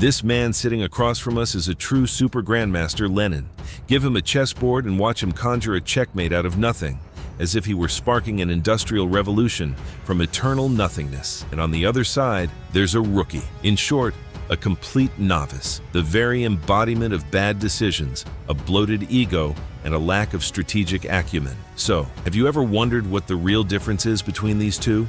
This man sitting across from us is a true super grandmaster, Lenin. Give him a chessboard and watch him conjure a checkmate out of nothing, as if he were sparking an industrial revolution from eternal nothingness. And on the other side, there's a rookie. In short, a complete novice, the very embodiment of bad decisions, a bloated ego, and a lack of strategic acumen. So, have you ever wondered what the real difference is between these two?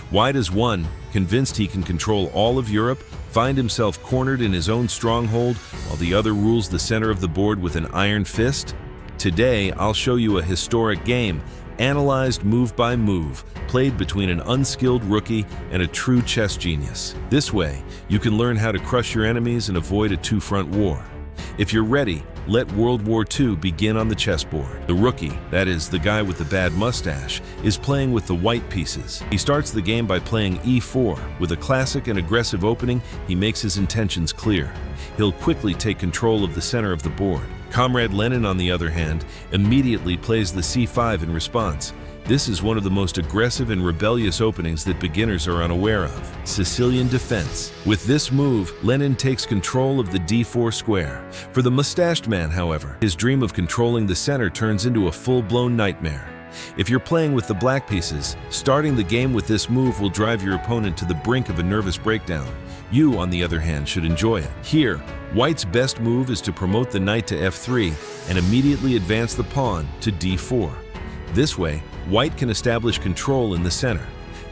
Why does one, convinced he can control all of Europe, find himself cornered in his own stronghold, while the other rules the center of the board with an iron fist? Today, I'll show you a historic game, analyzed move by move, played between an unskilled rookie and a true chess genius. This way, you can learn how to crush your enemies and avoid a two-front war. If you're ready, let World War II begin on the chessboard. The rookie, that is, the guy with the bad mustache, is playing with the white pieces. He starts the game by playing e4. With a classic and aggressive opening, he makes his intentions clear. He'll quickly take control of the center of the board. Comrade Lenin, on the other hand, immediately plays the c5 in response. This is one of the most aggressive and rebellious openings that beginners are unaware of. Sicilian Defense. With this move, Lenin takes control of the d4 square. For the mustached man, however, his dream of controlling the center turns into a full-blown nightmare. If you're playing with the black pieces, starting the game with this move will drive your opponent to the brink of a nervous breakdown. You, on the other hand, should enjoy it. Here, White's best move is to promote the knight to f3 and immediately advance the pawn to d4. This way, White can establish control in the center.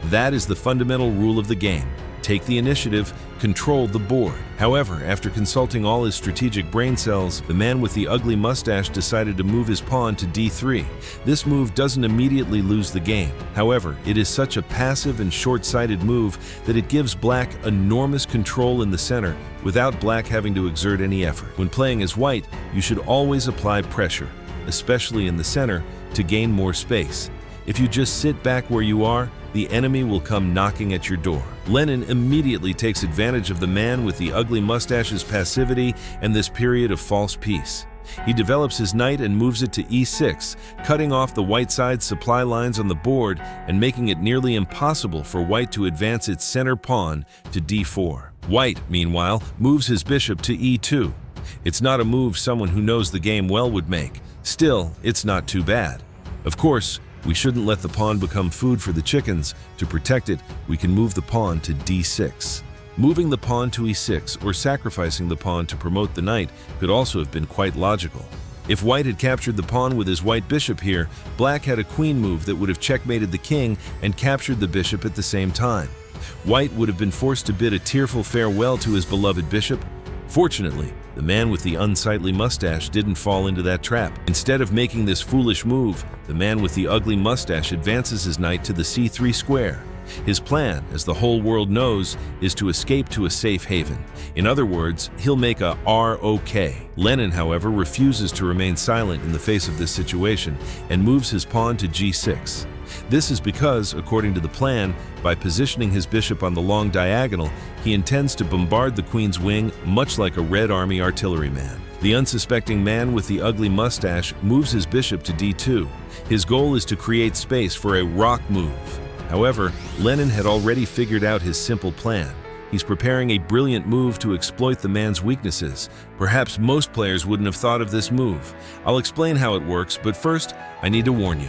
That is the fundamental rule of the game. Take the initiative, control the board. However, after consulting all his strategic brain cells, the man with the ugly mustache decided to move his pawn to d3. This move doesn't immediately lose the game. However, it is such a passive and short-sighted move that it gives Black enormous control in the center without Black having to exert any effort. When playing as White, you should always apply pressure, especially in the center, to gain more space. If you just sit back where you are, the enemy will come knocking at your door. Lenin immediately takes advantage of the man with the ugly mustache's passivity and this period of false peace. He develops his knight and moves it to e6, cutting off the white side's supply lines on the board and making it nearly impossible for White to advance its center pawn to d4. White, meanwhile, moves his bishop to e2. It's not a move someone who knows the game well would make. Still, it's not too bad. Of course, we shouldn't let the pawn become food for the chickens. To protect it, we can move the pawn to d6. Moving the pawn to e6 or sacrificing the pawn to promote the knight could also have been quite logical. If White had captured the pawn with his white bishop here, Black had a queen move that would have checkmated the king and captured the bishop at the same time. White would have been forced to bid a tearful farewell to his beloved bishop. Fortunately, the man with the unsightly mustache didn't fall into that trap. Instead of making this foolish move, the man with the ugly mustache advances his knight to the c3 square. His plan, as the whole world knows, is to escape to a safe haven. In other words, he'll make a ROK. Lenin, however, refuses to remain silent in the face of this situation and moves his pawn to g6. This is because, according to the plan, by positioning his bishop on the long diagonal, he intends to bombard the queen's wing much like a Red Army artilleryman. The unsuspecting man with the ugly mustache moves his bishop to d2. His goal is to create space for a rock move. However, Lenin had already figured out his simple plan. He's preparing a brilliant move to exploit the man's weaknesses. Perhaps most players wouldn't have thought of this move. I'll explain how it works, but first, I need to warn you.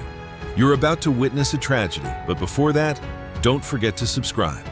You're about to witness a tragedy, but before that, don't forget to subscribe.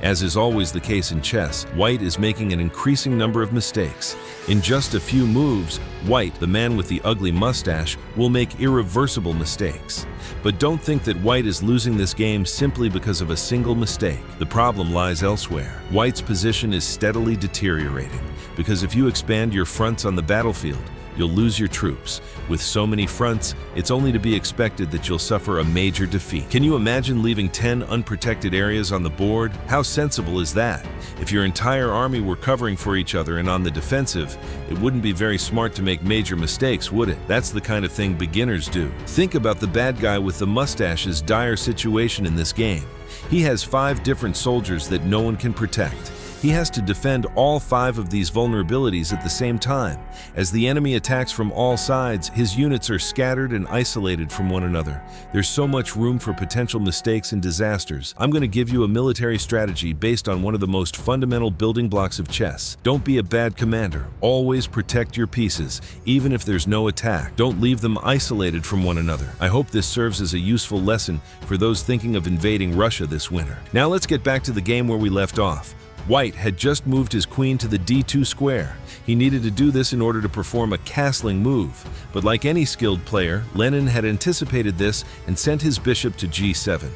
As is always the case in chess, White is making an increasing number of mistakes. In just a few moves, White, the man with the ugly mustache, will make irreversible mistakes. But don't think that White is losing this game simply because of a single mistake. The problem lies elsewhere. White's position is steadily deteriorating, because if you expand your fronts on the battlefield, you'll lose your troops. With so many fronts, it's only to be expected that you'll suffer a major defeat. Can you imagine leaving 10 unprotected areas on the board? How sensible is that? If your entire army were covering for each other and on the defensive, it wouldn't be very smart to make major mistakes, would it? That's the kind of thing beginners do. Think about the bad guy with the mustache's dire situation in this game. He has 5 different soldiers that no one can protect. He has to defend all 5 of these vulnerabilities at the same time. As the enemy attacks from all sides, his units are scattered and isolated from one another. There's so much room for potential mistakes and disasters. I'm going to give you a military strategy based on one of the most fundamental building blocks of chess. Don't be a bad commander. Always protect your pieces, even if there's no attack. Don't leave them isolated from one another. I hope this serves as a useful lesson for those thinking of invading Russia this winter. Now let's get back to the game where we left off. White had just moved his queen to the d2 square. He needed to do this in order to perform a castling move, but like any skilled player, Lenin had anticipated this and sent his bishop to g7.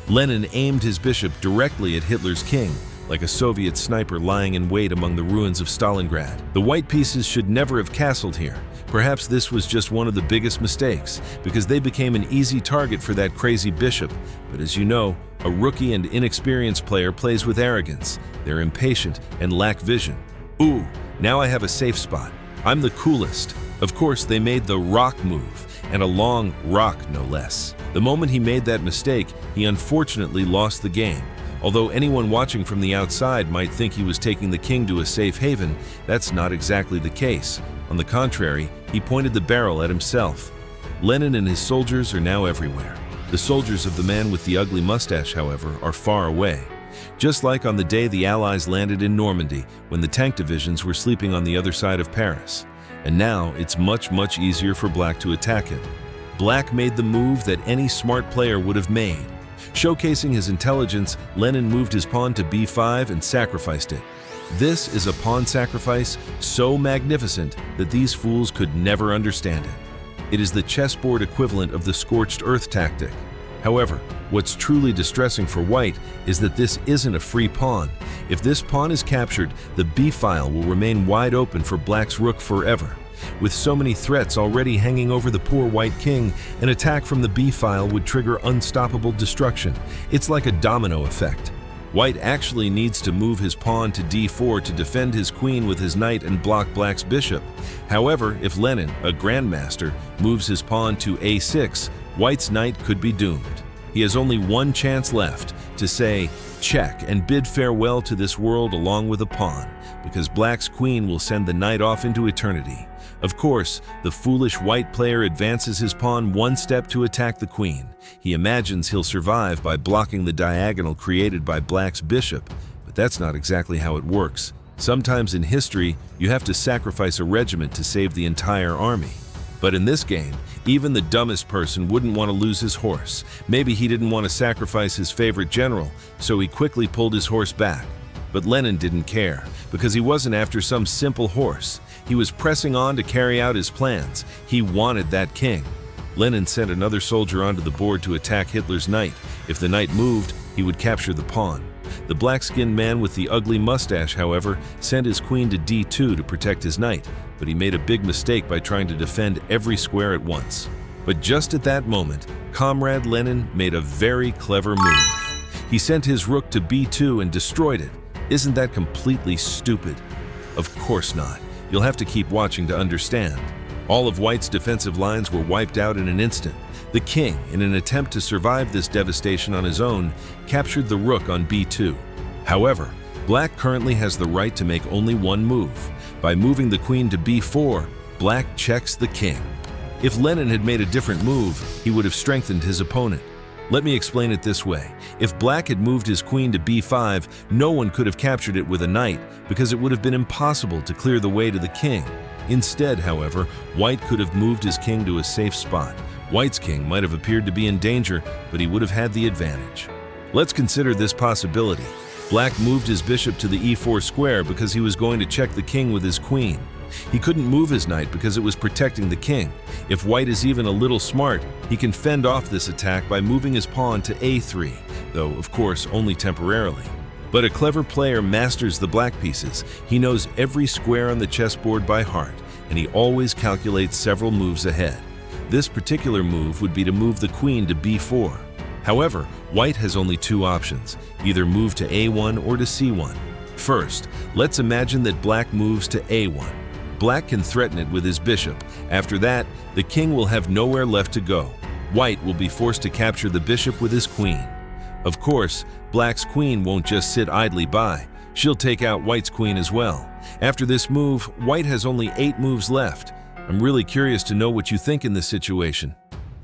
Lenin aimed his bishop directly at Hitler's king, like a Soviet sniper lying in wait among the ruins of Stalingrad. The white pieces should never have castled here. Perhaps this was just one of the biggest mistakes, because they became an easy target for that crazy bishop. But as you know, a rookie and inexperienced player plays with arrogance. They're impatient and lack vision. Ooh, now I have a safe spot. I'm the coolest. Of course, they made the rock move, and a long rock no less. The moment he made that mistake, he unfortunately lost the game. Although anyone watching from the outside might think he was taking the king to a safe haven, that's not exactly the case. On the contrary, he pointed the barrel at himself. Lenin and his soldiers are now everywhere. The soldiers of the man with the ugly mustache, however, are far away. Just like on the day the Allies landed in Normandy, when the tank divisions were sleeping on the other side of Paris. And now it's much easier for Black to attack him. Black made the move that any smart player would have made. Showcasing his intelligence, Lenin moved his pawn to b5 and sacrificed it. This is a pawn sacrifice so magnificent that these fools could never understand it. It is the chessboard equivalent of the scorched earth tactic. However, what's truly distressing for White is that this isn't a free pawn. If this pawn is captured, the b-file will remain wide open for Black's rook forever. With so many threats already hanging over the poor White king, an attack from the b-file would trigger unstoppable destruction. It's like a domino effect. White actually needs to move his pawn to d4 to defend his queen with his knight and block Black's bishop. However, if Lenin, a grandmaster, moves his pawn to a6, White's knight could be doomed. He has only one chance left to say check and bid farewell to this world along with a pawn, because Black's queen will send the knight off into eternity. Of course, the foolish White player advances his pawn one step to attack the queen. He imagines he'll survive by blocking the diagonal created by Black's bishop, but that's not exactly how it works. Sometimes in history, you have to sacrifice a regiment to save the entire army. But in this game, even the dumbest person wouldn't want to lose his horse. Maybe he didn't want to sacrifice his favorite general, so he quickly pulled his horse back. But Lenin didn't care, because he wasn't after some simple horse. He was pressing on to carry out his plans. He wanted that king. Lenin sent another soldier onto the board to attack Hitler's knight. If the knight moved, he would capture the pawn. The black-skinned man with the ugly mustache, however, sent his queen to d2 to protect his knight, but he made a big mistake by trying to defend every square at once. But just at that moment, Comrade Lenin made a very clever move. He sent his rook to b2 and destroyed it. Isn't that completely stupid? Of course not. You'll have to keep watching to understand. All of White's defensive lines were wiped out in an instant. The king, in an attempt to survive this devastation on his own, captured the rook on b2. However, Black currently has the right to make only one move. By moving the queen to b4, Black checks the king. If Lenin had made a different move, he would have strengthened his opponent. Let me explain it this way. If Black had moved his queen to b5, no one could have captured it with a knight, because it would have been impossible to clear the way to the king. Instead, however, White could have moved his king to a safe spot. White's king might have appeared to be in danger, but he would have had the advantage. Let's consider this possibility. Black moved his bishop to the e4 square because he was going to check the king with his queen. He couldn't move his knight because it was protecting the king. If White is even a little smart, he can fend off this attack by moving his pawn to a3, though of course only temporarily. But a clever player masters the black pieces. He knows every square on the chessboard by heart, and he always calculates several moves ahead. This particular move would be to move the queen to b4. However, White has only two options, either move to a1 or to c1. First, let's imagine that Black moves to a1. Black can threaten it with his bishop. After that, the king will have nowhere left to go. White will be forced to capture the bishop with his queen. Of course, Black's queen won't just sit idly by. She'll take out White's queen as well. After this move, White has only 8 moves left. I'm really curious to know what you think in this situation.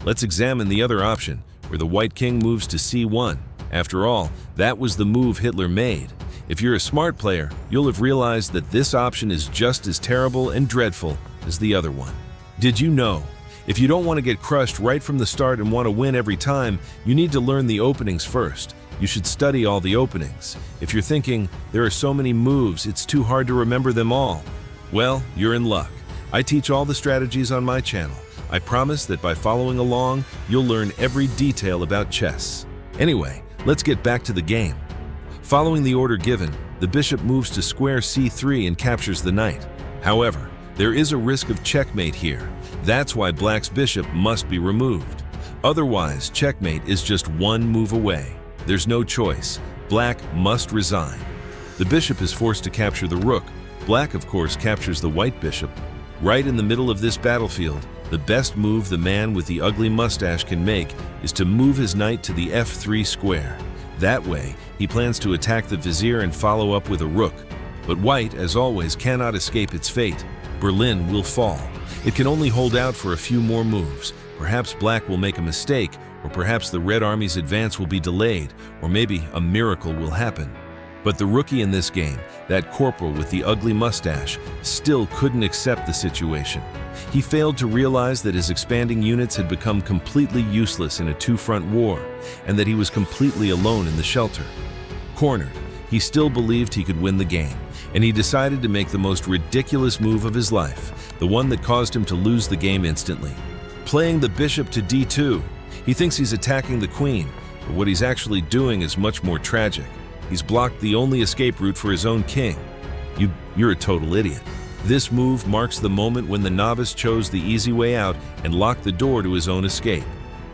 Let's examine the other option, where the White king moves to c1. After all, that was the move Hitler made. If you're a smart player, you'll have realized that this option is just as terrible and dreadful as the other one. Did you know? If you don't want to get crushed right from the start and want to win every time, you need to learn the openings first. You should study all the openings. If you're thinking, there are so many moves, it's too hard to remember them all, well, you're in luck. I teach all the strategies on my channel. I promise that by following along, you'll learn every detail about chess. Anyway, let's get back to the game. Following the order given, the bishop moves to square c3 and captures the knight. However, there is a risk of checkmate here. That's why Black's bishop must be removed. Otherwise, checkmate is just one move away. There's no choice. Black must resign. The bishop is forced to capture the rook. Black, of course, captures the white bishop. Right in the middle of this battlefield, the best move the man with the ugly mustache can make is to move his knight to the f3 square. That way, he plans to attack the vizier and follow up with a rook. But White, as always, cannot escape its fate. Berlin will fall. It can only hold out for a few more moves. Perhaps Black will make a mistake, or perhaps the Red Army's advance will be delayed, or maybe a miracle will happen. But the rookie in this game, that corporal with the ugly mustache, still couldn't accept the situation. He failed to realize that his expanding units had become completely useless in a two-front war, and that he was completely alone in the shelter. Cornered, he still believed he could win the game, and he decided to make the most ridiculous move of his life, the one that caused him to lose the game instantly. Playing the bishop to d2. He thinks he's attacking the queen, but what he's actually doing is much more tragic. He's blocked the only escape route for his own king. You're a total idiot. This move marks the moment when the novice chose the easy way out and locked the door to his own escape.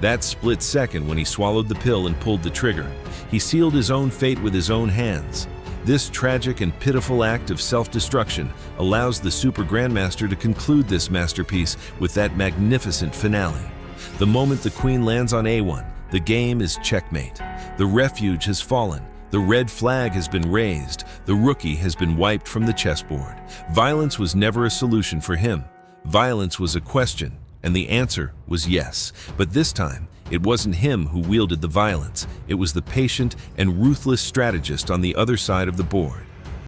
That split second when he swallowed the pill and pulled the trigger. He sealed his own fate with his own hands. This tragic and pitiful act of self-destruction allows the Super Grandmaster to conclude this masterpiece with that magnificent finale. The moment the queen lands on a1, the game is checkmate. The refuge has fallen. The red flag has been raised. The rookie has been wiped from the chessboard. Violence was never a solution for him. Violence was a question, and the answer was yes. But this time, it wasn't him who wielded the violence. It was the patient and ruthless strategist on the other side of the board.